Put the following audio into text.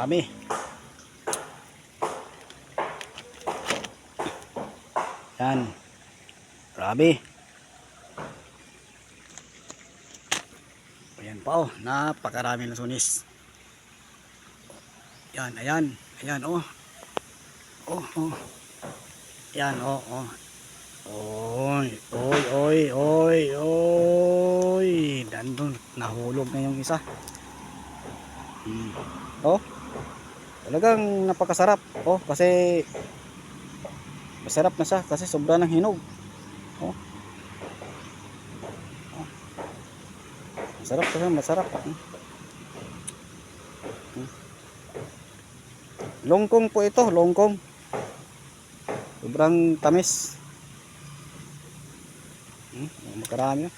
Marami. Yan. Marami. Ayan pa oh. Napakarami ng sunis. Yan, ayan. Ayan oh. Oh, oh. Yan oh, oh. Oy, oy, oy, oy, oy. Nandun, nahulog na yung isa. Oh. Talagang napakasarap. Oh, kasi masarap na siya kasi sobra ng hinog. Oh. Oh. Masarap kasi, masarap. Longkong po ito, longkong. Sobrang tamis. Makarami.